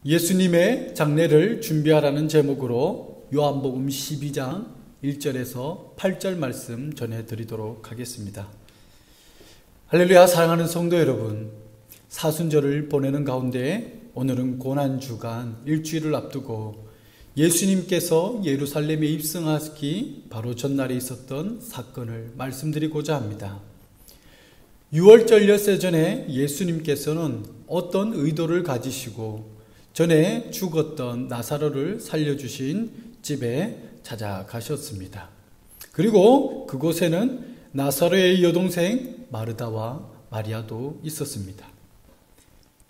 예수님의 장례를 준비하라는 제목으로 요한복음 12장 1절에서 8절 말씀 전해드리도록 하겠습니다. 할렐루야. 사랑하는 성도 여러분, 사순절을 보내는 가운데 오늘은 고난주간 일주일을 앞두고 예수님께서 예루살렘에 입성하시기 바로 전날에 있었던 사건을 말씀드리고자 합니다. 유월절 엿새 전에 예수님께서는 어떤 의도를 가지시고 전에 죽었던 나사로를 살려주신 집에 찾아가셨습니다. 그리고 그곳에는 나사로의 여동생 마르다와 마리아도 있었습니다.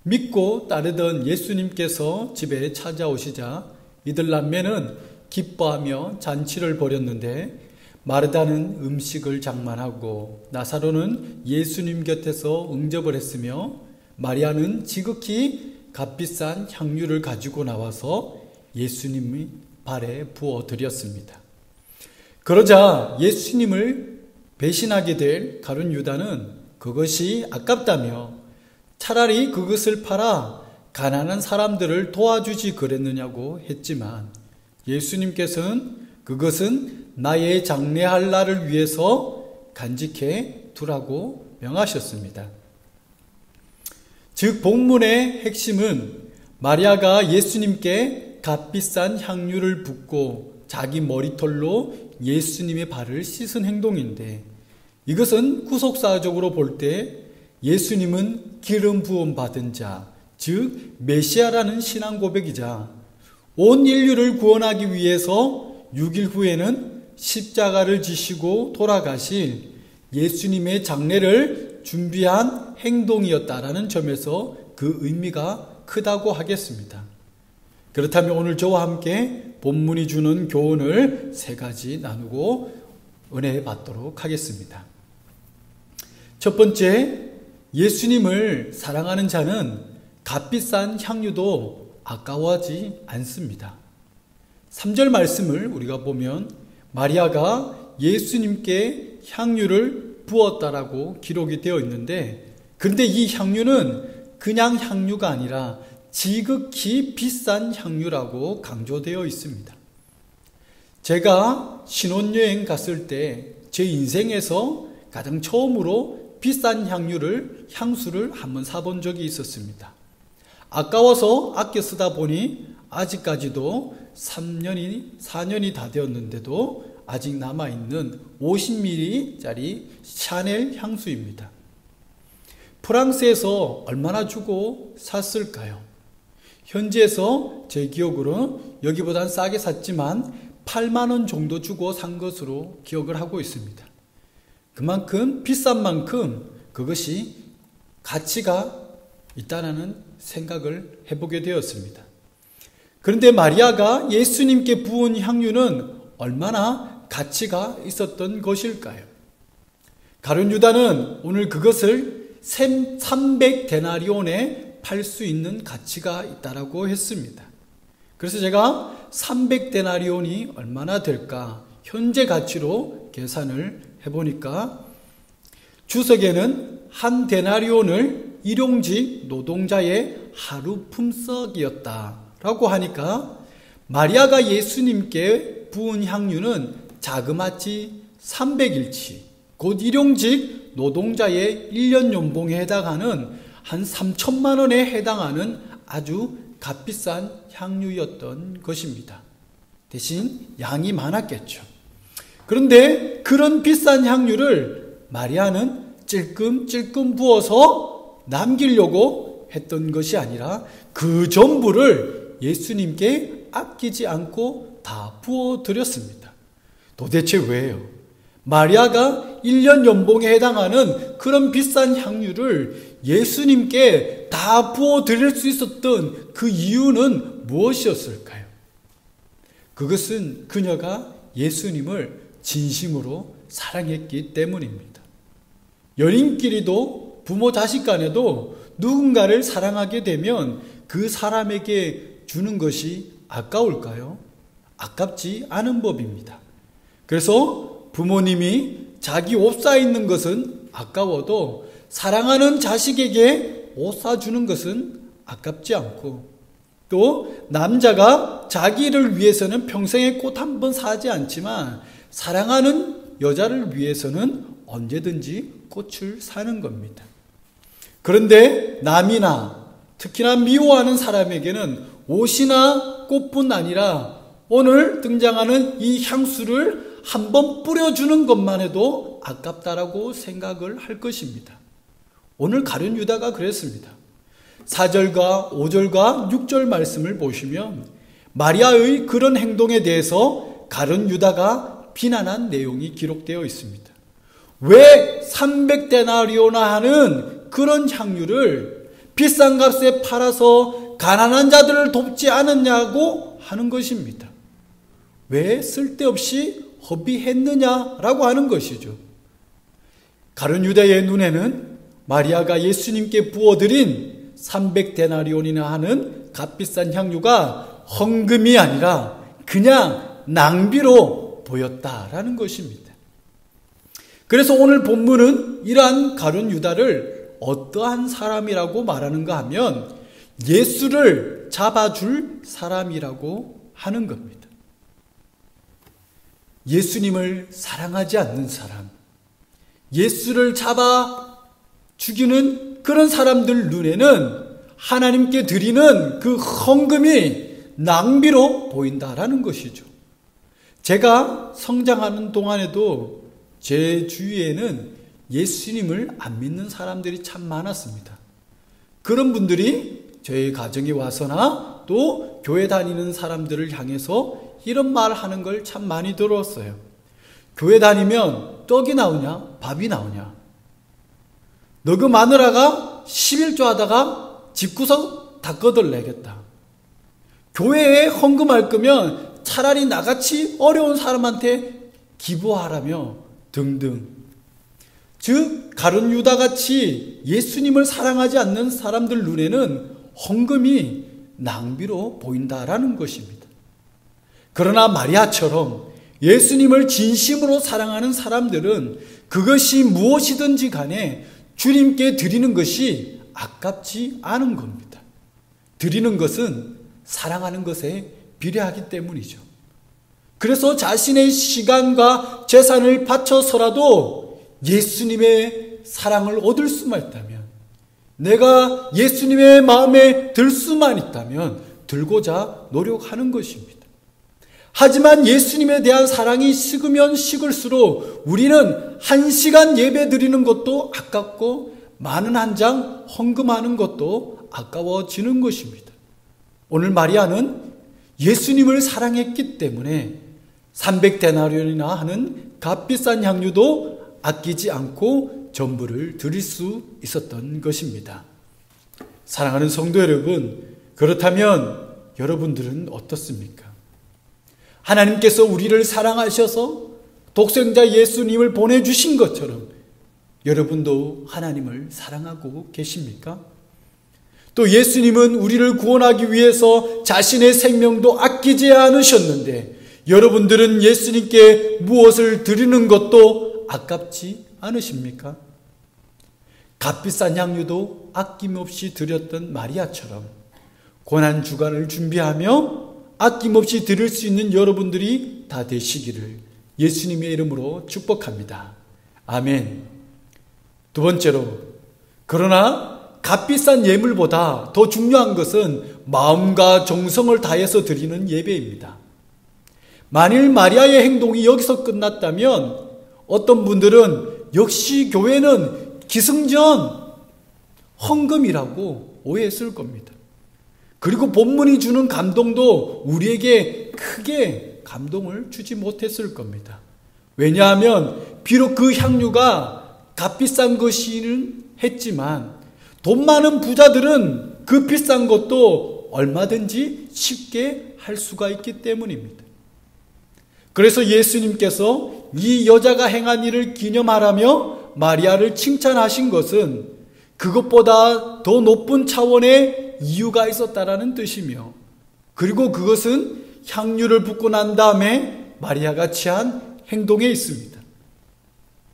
믿고 따르던 예수님께서 집에 찾아오시자 이들 남매는 기뻐하며 잔치를 벌였는데, 마르다는 음식을 장만하고 나사로는 예수님 곁에서 응접을 했으며, 마리아는 지극히 값비싼 향유를 가지고 나와서 예수님의 발에 부어 드렸습니다. 그러자 예수님을 배신하게 될 가룟 유다는 그것이 아깝다며 차라리 그것을 팔아 가난한 사람들을 도와주지 그랬느냐고 했지만, 예수님께서는 그것은 나의 장례할 날을 위해서 간직해 두라고 명하셨습니다. 즉 본문의 핵심은 마리아가 예수님께 값비싼 향유를 붓고 자기 머리털로 예수님의 발을 씻은 행동인데, 이것은 구속사적으로 볼 때 예수님은 기름 부음 받은 자, 즉 메시아라는 신앙 고백이자 온 인류를 구원하기 위해서 6일 후에는 십자가를 지시고 돌아가실 예수님의 장례를 준비한 행동이었다라는 점에서 그 의미가 크다고 하겠습니다. 그렇다면 오늘 저와 함께 본문이 주는 교훈을 세 가지 나누고 은혜 받도록 하겠습니다. 첫 번째, 예수님을 사랑하는 자는 값비싼 향유도 아까워하지 않습니다. 3절 말씀을 우리가 보면 마리아가 예수님께 향유를 부었다라고 기록이 되어 있는데, 그런데 이 향유는 그냥 향유가 아니라 지극히 비싼 향유라고 강조되어 있습니다. 제가 신혼여행 갔을 때 제 인생에서 가장 처음으로 비싼 향수를 한번 사본 적이 있었습니다. 아까워서 아껴 쓰다 보니 아직까지도 4년이 다 되었는데도 아직 남아있는 50ml짜리 샤넬 향수입니다. 프랑스에서 얼마나 주고 샀을까요? 현지에서 제 기억으로 여기보단 싸게 샀지만 8만 원 정도 주고 산 것으로 기억을 하고 있습니다. 그만큼 비싼 만큼 그것이 가치가 있다는 생각을 해보게 되었습니다. 그런데 마리아가 예수님께 부은 향유는 얼마나 가치가 있었던 것일까요? 가룟 유다는 오늘 그것을 300데나리온에 팔 수 있는 가치가 있다라고 했습니다. 그래서 제가 300데나리온이 얼마나 될까 현재 가치로 계산을 해보니까, 주석에는 한 데나리온을 일용직 노동자의 하루 품삯이었다라고 하니까, 마리아가 예수님께 부은 향유는 자그마치 300일치, 곧 일용직 노동자의 1년 연봉에 해당하는 한 3천만 원에 해당하는 아주 값비싼 향유였던 것입니다. 대신 양이 많았겠죠. 그런데 그런 비싼 향유를 마리아는 찔끔찔끔 부어서 남기려고 했던 것이 아니라 그 전부를 예수님께 아끼지 않고 다 부어드렸습니다. 도대체 왜요? 마리아가 1년 연봉에 해당하는 그런 비싼 향유를 예수님께 다 부어드릴 수 있었던 그 이유는 무엇이었을까요? 그것은 그녀가 예수님을 진심으로 사랑했기 때문입니다. 연인끼리도 부모 자식 간에도 누군가를 사랑하게 되면 그 사람에게 주는 것이 아까울까요? 아깝지 않은 법입니다. 그래서 부모님이 자기 옷 사 입는 것은 아까워도 사랑하는 자식에게 옷 사주는 것은 아깝지 않고, 또 남자가 자기를 위해서는 평생에 꽃 한 번 사지 않지만 사랑하는 여자를 위해서는 언제든지 꽃을 사는 겁니다. 그런데 남이나 특히나 미워하는 사람에게는 옷이나 꽃뿐 아니라 오늘 등장하는 이 향수를 한번 뿌려주는 것만 해도 아깝다라고 생각을 할 것입니다. 오늘 가룟 유다가 그랬습니다. 4절과 5절과 6절 말씀을 보시면 마리아의 그런 행동에 대해서 가룟 유다가 비난한 내용이 기록되어 있습니다. 왜 300데나리오나 하는 그런 향유를 비싼 값에 팔아서 가난한 자들을 돕지 않았냐고 하는 것입니다. 왜 쓸데없이 허비했느냐라고 하는 것이죠. 가룟 유다의 눈에는 마리아가 예수님께 부어드린 300데나리온이나 하는 값비싼 향유가 헌금이 아니라 그냥 낭비로 보였다라는 것입니다. 그래서 오늘 본문은 이러한 가룟 유다를 어떠한 사람이라고 말하는가 하면 예수를 잡아줄 사람이라고 하는 겁니다. 예수님을 사랑하지 않는 사람, 예수를 잡아 죽이는 그런 사람들 눈에는 하나님께 드리는 그 헌금이 낭비로 보인다라는 것이죠. 제가 성장하는 동안에도 제 주위에는 예수님을 안 믿는 사람들이 참 많았습니다. 그런 분들이 저희 가정에 와서나 또 교회 다니는 사람들을 향해서 이런 말 하는 걸 참 많이 들었어요. 교회 다니면 떡이 나오냐? 밥이 나오냐? 너 그 마누라가 11조 하다가 집구석 다 거덜내겠다. 교회에 헌금할 거면 차라리 나같이 어려운 사람한테 기부하라며 등등. 즉 가룟 유다같이 예수님을 사랑하지 않는 사람들 눈에는 헌금이 낭비로 보인다라는 것입니다. 그러나 마리아처럼 예수님을 진심으로 사랑하는 사람들은 그것이 무엇이든지 간에 주님께 드리는 것이 아깝지 않은 겁니다. 드리는 것은 사랑하는 것에 비례하기 때문이죠. 그래서 자신의 시간과 재산을 바쳐서라도 예수님의 사랑을 얻을 수만 있다면, 내가 예수님의 마음에 들 수만 있다면 들고자 노력하는 것입니다. 하지만 예수님에 대한 사랑이 식으면 식을수록 우리는 1시간 예배 드리는 것도 아깝고 많은 한 장 헌금하는 것도 아까워지는 것입니다. 오늘 마리아는 예수님을 사랑했기 때문에 300데나리온이나 하는 값비싼 향유도 아끼지 않고 전부를 드릴 수 있었던 것입니다. 사랑하는 성도 여러분, 그렇다면 여러분들은 어떻습니까? 하나님께서 우리를 사랑하셔서 독생자 예수님을 보내주신 것처럼 여러분도 하나님을 사랑하고 계십니까? 또 예수님은 우리를 구원하기 위해서 자신의 생명도 아끼지 않으셨는데 여러분들은 예수님께 무엇을 드리는 것도 아깝지 않으십니까? 값비싼 향유도 아낌없이 드렸던 마리아처럼 고난주간을 준비하며 아낌없이 드릴 수 있는 여러분들이 다 되시기를 예수님의 이름으로 축복합니다. 아멘. 두 번째로, 그러나 값비싼 예물보다 더 중요한 것은 마음과 정성을 다해서 드리는 예배입니다. 만일 마리아의 행동이 여기서 끝났다면 어떤 분들은 역시 교회는 기승전 헌금이라고 오해했을 겁니다. 그리고 본문이 주는 감동도 우리에게 크게 감동을 주지 못했을 겁니다. 왜냐하면 비록 그 향유가 값비싼 것이는 했지만 돈 많은 부자들은 그 비싼 것도 얼마든지 쉽게 할 수가 있기 때문입니다. 그래서 예수님께서 이 여자가 행한 일을 기념하라며 마리아를 칭찬하신 것은 그것보다 더 높은 차원의 이유가 있었다라는 뜻이며, 그리고 그것은 향유를 붓고 난 다음에 마리아가 취한 행동에 있습니다.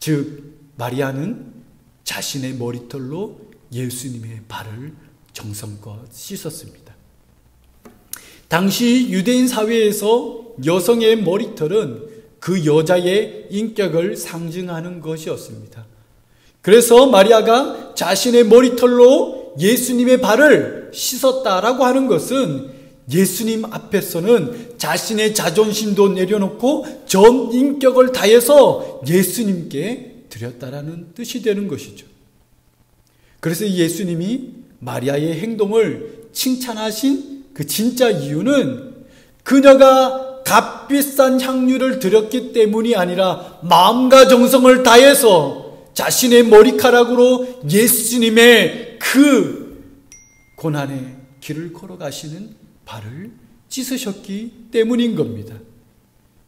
즉 마리아는 자신의 머리털로 예수님의 발을 정성껏 씻었습니다. 당시 유대인 사회에서 여성의 머리털은 그 여자의 인격을 상징하는 것이었습니다. 그래서 마리아가 자신의 머리털로 예수님의 발을 씻었다라고 하는 것은 예수님 앞에서는 자신의 자존심도 내려놓고 전 인격을 다해서 예수님께 드렸다라는 뜻이 되는 것이죠. 그래서 예수님이 마리아의 행동을 칭찬하신 그 진짜 이유는 그녀가 값비싼 향유를 드렸기 때문이 아니라 마음과 정성을 다해서 자신의 머리카락으로 예수님의 그 고난의 길을 걸어가시는 발을 씻으셨기 때문인 겁니다.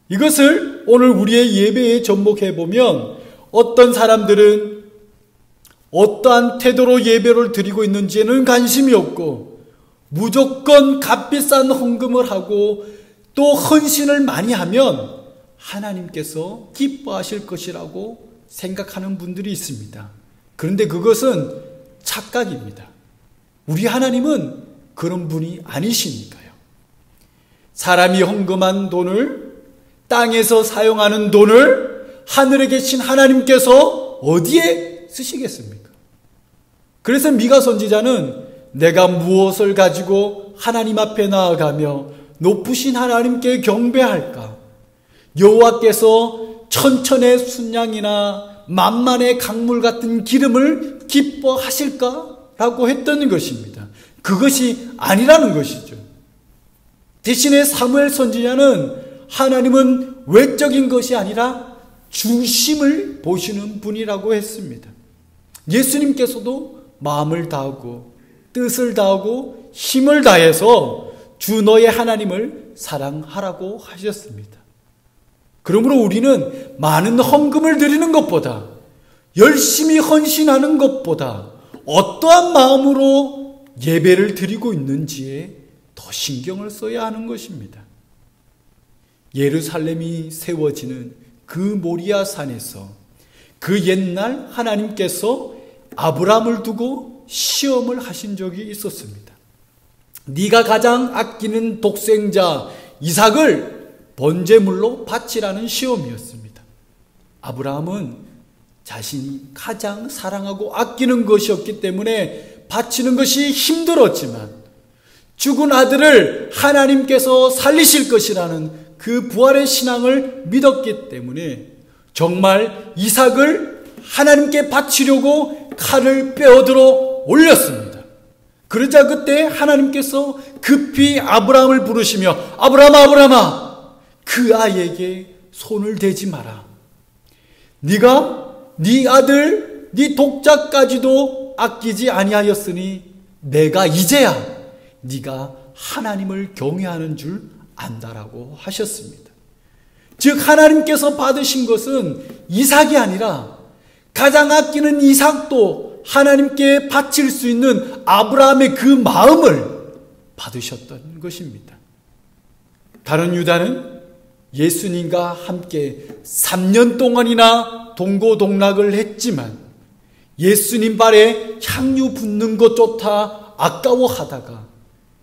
이것을 오늘 우리의 예배에 접목해 보면 어떤 사람들은 어떠한 태도로 예배를 드리고 있는지에는 관심이 없고 무조건 값비싼 헌금을 하고 또 헌신을 많이 하면 하나님께서 기뻐하실 것이라고 생각하는 분들이 있습니다. 그런데 그것은 착각입니다. 우리 하나님은 그런 분이 아니시니까요. 사람이 헌금한 돈을, 땅에서 사용하는 돈을 하늘에 계신 하나님께서 어디에 쓰시겠습니까? 그래서 미가 선지자는 내가 무엇을 가지고 하나님 앞에 나아가며 높으신 하나님께 경배할까? 여호와께서 천천의 순양이나 만만의 강물 같은 기름을 기뻐하실까? 라고 했던 것입니다. 그것이 아니라는 것이죠. 대신에 사무엘 선지자는 하나님은 외적인 것이 아니라 중심을 보시는 분이라고 했습니다. 예수님께서도 마음을 다하고 뜻을 다하고 힘을 다해서 주 너의 하나님을 사랑하라고 하셨습니다. 그러므로 우리는 많은 헌금을 드리는 것보다 열심히 헌신하는 것보다 어떠한 마음으로 예배를 드리고 있는지에 더 신경을 써야 하는 것입니다. 예루살렘이 세워지는 그 모리아 산에서 그 옛날 하나님께서 아브라함을 두고 시험을 하신 적이 있었습니다. 네가 가장 아끼는 독생자 이삭을 번제물로 바치라는 시험이었습니다. 아브라함은 자신이 가장 사랑하고 아끼는 것이었기 때문에 바치는 것이 힘들었지만 죽은 아들을 하나님께서 살리실 것이라는 그 부활의 신앙을 믿었기 때문에 정말 이삭을 하나님께 바치려고 칼을 빼어들어 올렸습니다. 그러자 그때 하나님께서 급히 아브라함을 부르시며 아브라함아 아브라함아 그 아이에게 손을 대지 마라. 네가 네 아들 네 독자까지도 아끼지 아니하였으니 내가 이제야 네가 하나님을 경외하는 줄 안다라고 하셨습니다. 즉 하나님께서 받으신 것은 이삭이 아니라 가장 아끼는 이삭도 하나님께 바칠 수 있는 아브라함의 그 마음을 받으셨던 것입니다. 다른 유다는 예수님과 함께 3년 동안이나 동고동락을 했지만 예수님 발에 향유 붓는 것조차 아까워하다가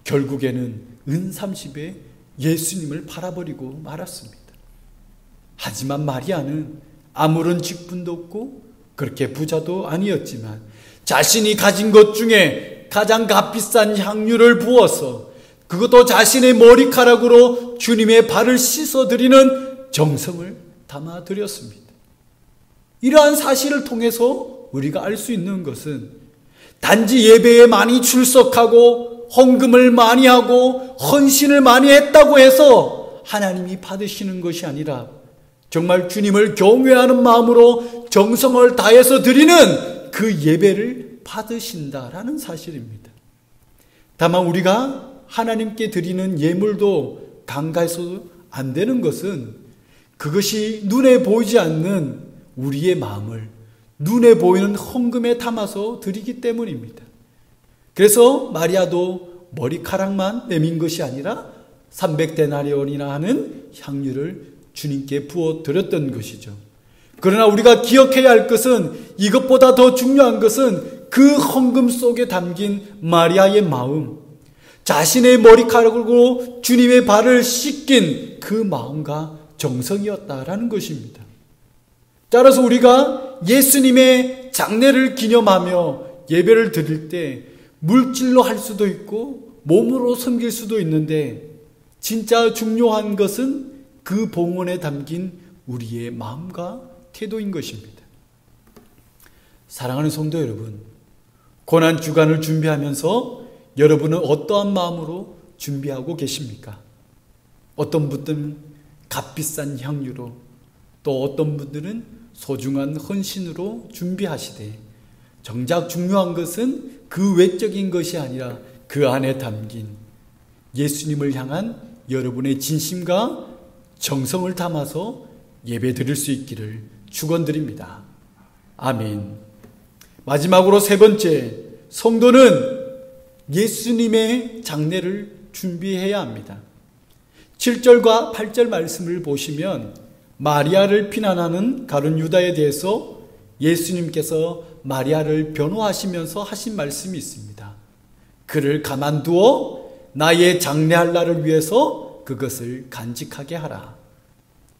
결국에는 은30에 예수님을 팔아버리고 말았습니다. 하지만 마리아는 아무런 직분도 없고 그렇게 부자도 아니었지만 자신이 가진 것 중에 가장 값비싼 향유를 부어서 그것도 자신의 머리카락으로 주님의 발을 씻어드리는 정성을 담아드렸습니다. 이러한 사실을 통해서 우리가 알 수 있는 것은 단지 예배에 많이 출석하고 헌금을 많이 하고 헌신을 많이 했다고 해서 하나님이 받으시는 것이 아니라 정말 주님을 경외하는 마음으로 정성을 다해서 드리는 그 예배를 받으신다라는 사실입니다. 다만 우리가 하나님께 드리는 예물도 간과해서도 안 되는 것은 그것이 눈에 보이지 않는 우리의 마음을 눈에 보이는 헌금에 담아서 드리기 때문입니다. 그래서 마리아도 머리카락만 내민 것이 아니라 300데나리온이나 하는 향유를 주님께 부어 드렸던 것이죠. 그러나 우리가 기억해야 할 것은 이것보다 더 중요한 것은 그 헌금 속에 담긴 마리아의 마음, 자신의 머리카락으로 주님의 발을 씻긴 그 마음과 정성이었다라는 것입니다. 따라서 우리가 예수님의 장례를 기념하며 예배를 드릴 때 물질로 할 수도 있고 몸으로 섬길 수도 있는데 진짜 중요한 것은 그 봉헌에 담긴 우리의 마음과 태도인 것입니다. 사랑하는 성도 여러분, 고난 주간을 준비하면서 여러분은 어떠한 마음으로 준비하고 계십니까? 어떤 분들은 값비싼 향유로, 또 어떤 분들은 소중한 헌신으로 준비하시되, 정작 중요한 것은 그 외적인 것이 아니라 그 안에 담긴 예수님을 향한 여러분의 진심과 정성을 담아서 예배 드릴 수 있기를 축원드립니다. 아멘. 마지막으로 세 번째, 성도는 예수님의 장례를 준비해야 합니다. 7절과 8절 말씀을 보시면 마리아를 비난하는 가룟 유다에 대해서 예수님께서 마리아를 변호하시면서 하신 말씀이 있습니다. 그를 가만두어 나의 장례할 날을 위해서 그것을 간직하게 하라.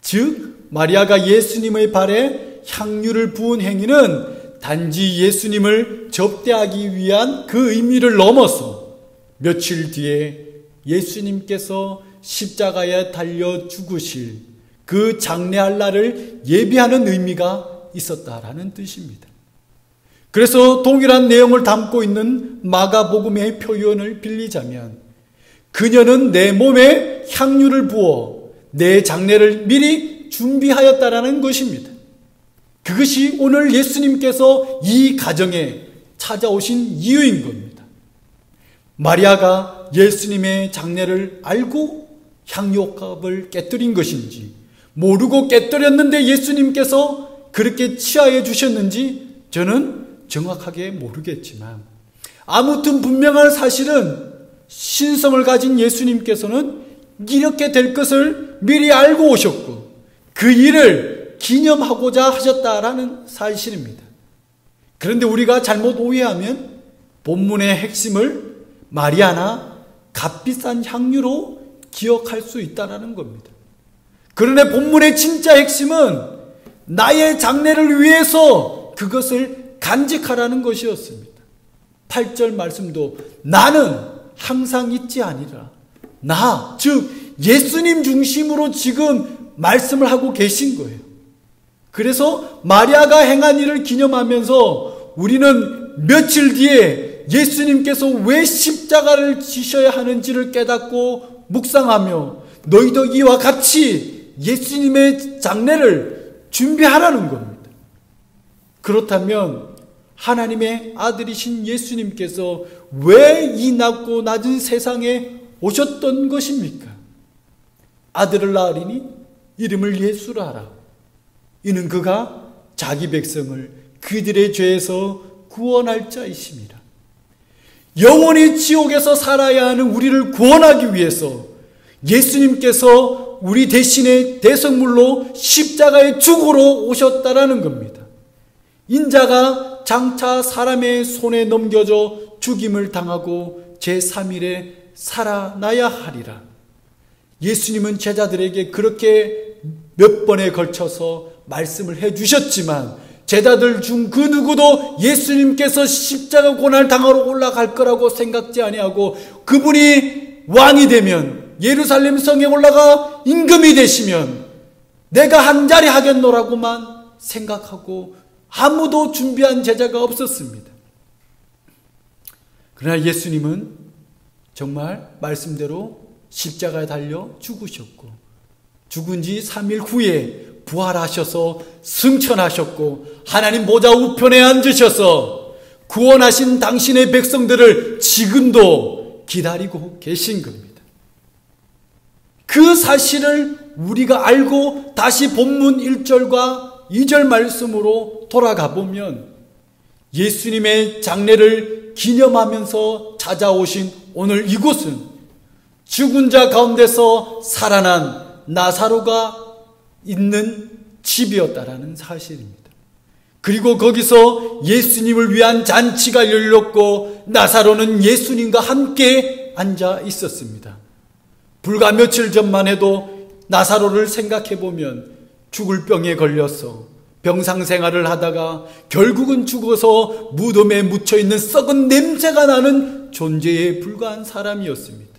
즉 마리아가 예수님의 발에 향유를 부은 행위는 단지 예수님을 접대하기 위한 그 의미를 넘어서 며칠 뒤에 예수님께서 십자가에 달려 죽으실 그 장례할 날을 예비하는 의미가 있었다라는 뜻입니다. 그래서 동일한 내용을 담고 있는 마가복음의 표현을 빌리자면 그녀는 내 몸에 향유를 부어 내 장례를 미리 준비하였다라는 것입니다. 그것이 오늘 예수님께서 이 가정에 찾아오신 이유인 겁니다. 마리아가 예수님의 장례를 알고 향유값을 깨뜨린 것인지 모르고 깨뜨렸는데 예수님께서 그렇게 치하해 주셨는지 저는 정확하게 모르겠지만 아무튼 분명한 사실은 신성을 가진 예수님께서는 이렇게 될 것을 미리 알고 오셨고 그 일을 기념하고자 하셨다라는 사실입니다. 그런데 우리가 잘못 오해하면 본문의 핵심을 마리아나 값비싼 향유로 기억할 수 있다는 겁니다. 그런데 본문의 진짜 핵심은 나의 장례를 위해서 그것을 간직하라는 것이었습니다. 8절 말씀도 나는 항상 있지 아니라 나, 즉 예수님 중심으로 지금 말씀을 하고 계신 거예요. 그래서 마리아가 행한 일을 기념하면서 우리는 며칠 뒤에 예수님께서 왜 십자가를 지셔야 하는지를 깨닫고 묵상하며 너희도 이와 같이 예수님의 장례를 준비하라는 겁니다. 그렇다면 하나님의 아들이신 예수님께서 왜 이 낮고 낮은 세상에 오셨던 것입니까? 아들을 낳으리니 이름을 예수라 하라. 이는 그가 자기 백성을 그들의 죄에서 구원할 자이심이라. 영원히 지옥에서 살아야 하는 우리를 구원하기 위해서 예수님께서 우리 대신에 대성물로 십자가의 죽으로 오셨다라는 겁니다. 인자가 장차 사람의 손에 넘겨져 죽임을 당하고 제3일에 살아나야 하리라. 예수님은 제자들에게 그렇게 몇 번에 걸쳐서 말씀을 해주셨지만 제자들 중 그 누구도 예수님께서 십자가 고난을 당하러 올라갈 거라고 생각지 아니하고 그분이 왕이 되면 예루살렘 성에 올라가 임금이 되시면 내가 한 자리 하겠노라고만 생각하고 아무도 준비한 제자가 없었습니다. 그러나 예수님은 정말 말씀대로 십자가에 달려 죽으셨고 죽은 지 3일 후에 부활하셔서 승천하셨고 하나님 보좌 우편에 앉으셔서 구원하신 당신의 백성들을 지금도 기다리고 계신 겁니다. 그 사실을 우리가 알고 다시 본문 1절과 2절 말씀으로 돌아가 보면 예수님의 장례를 기념하면서 찾아오신 오늘 이곳은 죽은 자 가운데서 살아난 나사로가 있는 집이었다라는 사실입니다. 그리고 거기서 예수님을 위한 잔치가 열렸고 나사로는 예수님과 함께 앉아 있었습니다. 불과 며칠 전만 해도 나사로를 생각해 보면 죽을 병에 걸려서 병상 생활을 하다가 결국은 죽어서 무덤에 묻혀있는 썩은 냄새가 나는 존재에 불과한 사람이었습니다.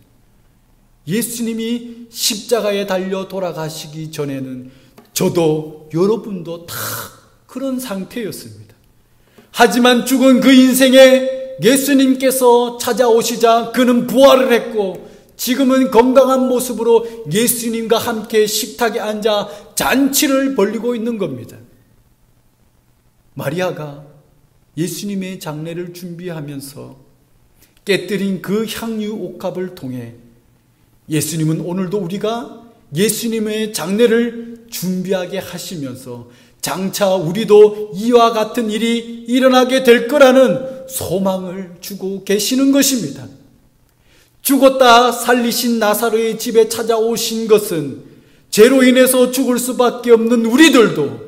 예수님이 십자가에 달려 돌아가시기 전에는 저도 여러분도 다 그런 상태였습니다. 하지만 죽은 그 인생에 예수님께서 찾아오시자 그는 부활을 했고 지금은 건강한 모습으로 예수님과 함께 식탁에 앉아 잔치를 벌이고 있는 겁니다. 마리아가 예수님의 장례를 준비하면서 깨뜨린 그 향유 옥합을 통해 예수님은 오늘도 우리가 예수님의 장례를 준비하게 하시면서 장차 우리도 이와 같은 일이 일어나게 될 거라는 소망을 주고 계시는 것입니다. 죽었다 살리신 나사로의 집에 찾아오신 것은 죄로 인해서 죽을 수밖에 없는 우리들도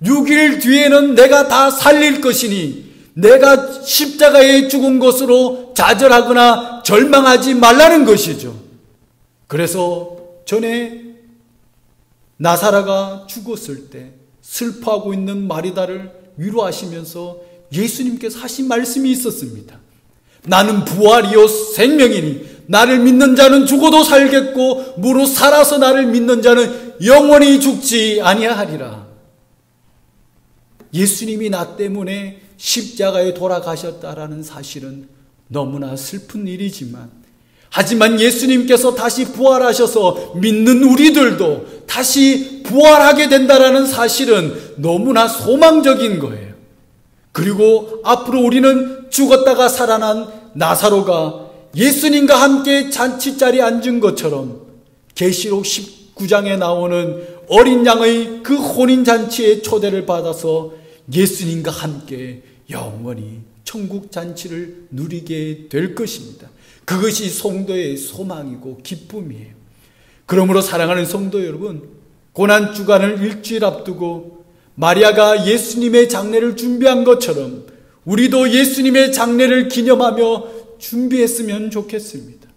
6일 뒤에는 내가 다 살릴 것이니 내가 십자가에 죽은 것으로 좌절하거나 절망하지 말라는 것이죠. 그래서 전에 나사로가 죽었을 때 슬퍼하고 있는 마리다를 위로하시면서 예수님께서 하신 말씀이 있었습니다. 나는 부활이요 생명이니 나를 믿는 자는 죽어도 살겠고 무릇 살아서 나를 믿는 자는 영원히 죽지 아니하리라. 예수님이 나 때문에 십자가에 돌아가셨다라는 사실은 너무나 슬픈 일이지만 하지만 예수님께서 다시 부활하셔서 믿는 우리들도 다시 부활하게 된다라는 사실은 너무나 소망적인 거예요. 그리고 앞으로 우리는 죽었다가 살아난 나사로가 예수님과 함께 잔치자리에 앉은 것처럼 계시록 19장에 나오는 어린 양의 그 혼인잔치에 초대를 받아서 예수님과 함께 영원히 천국 잔치를 누리게 될 것입니다. 그것이 성도의 소망이고 기쁨이에요. 그러므로 사랑하는 성도 여러분, 고난주간을 일주일 앞두고 마리아가 예수님의 장례를 준비한 것처럼 우리도 예수님의 장례를 기념하며 준비했으면 좋겠습니다.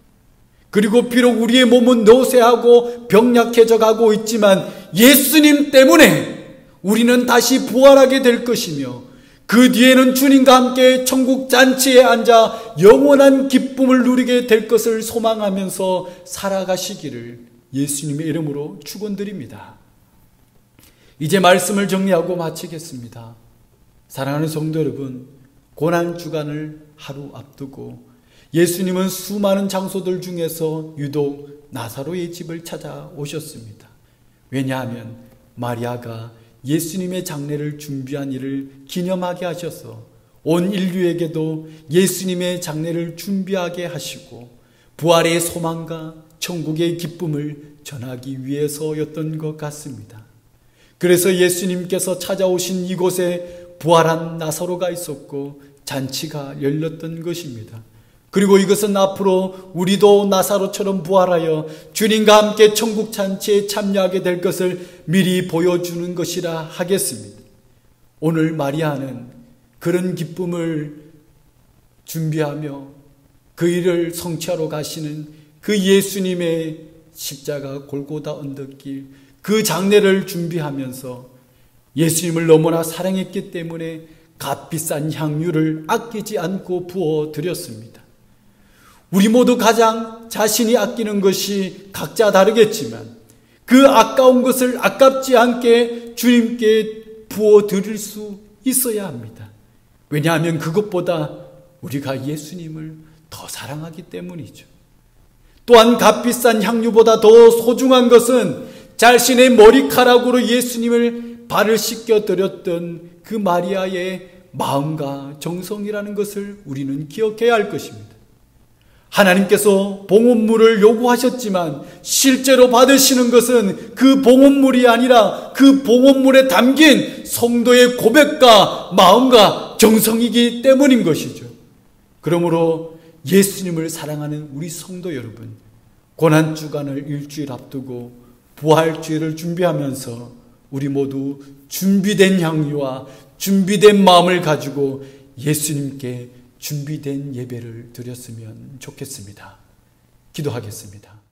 그리고 비록 우리의 몸은 노쇠하고 병약해져 가고 있지만 예수님 때문에 우리는 다시 부활하게 될 것이며 그 뒤에는 주님과 함께 천국 잔치에 앉아 영원한 기쁨을 누리게 될 것을 소망하면서 살아가시기를 예수님의 이름으로 축원드립니다. 이제 말씀을 정리하고 마치겠습니다. 사랑하는 성도 여러분, 고난주간을 하루 앞두고 예수님은 수많은 장소들 중에서 유독 나사로의 집을 찾아오셨습니다. 왜냐하면 마리아가 예수님의 장례를 준비한 일을 기념하게 하셔서 온 인류에게도 예수님의 장례를 준비하게 하시고 부활의 소망과 천국의 기쁨을 전하기 위해서였던 것 같습니다. 그래서 예수님께서 찾아오신 이곳에 부활한 나사로가 있었고 잔치가 열렸던 것입니다. 그리고 이것은 앞으로 우리도 나사로처럼 부활하여 주님과 함께 천국 잔치에 참여하게 될 것을 미리 보여주는 것이라 하겠습니다. 오늘 마리아는 그런 기쁨을 준비하며 그 일을 성취하러 가시는 그 예수님의 십자가 골고다 언덕길 그 장례를 준비하면서 예수님을 너무나 사랑했기 때문에 값비싼 향유를 아끼지 않고 부어드렸습니다. 우리 모두 가장 자신이 아끼는 것이 각자 다르겠지만 그 아까운 것을 아깝지 않게 주님께 부어드릴 수 있어야 합니다. 왜냐하면 그것보다 우리가 예수님을 더 사랑하기 때문이죠. 또한 값비싼 향유보다 더 소중한 것은 자신의 머리카락으로 예수님을 발을 씻겨드렸던 그 마리아의 마음과 정성이라는 것을 우리는 기억해야 할 것입니다. 하나님께서 봉헌물을 요구하셨지만 실제로 받으시는 것은 그 봉헌물이 아니라 그 봉헌물에 담긴 성도의 고백과 마음과 정성이기 때문인 것이죠. 그러므로 예수님을 사랑하는 우리 성도 여러분, 고난주간을 일주일 앞두고 부활주일을 준비하면서 우리 모두 준비된 향유와 준비된 마음을 가지고 예수님께 준비된 예배를 드렸으면 좋겠습니다. 기도하겠습니다.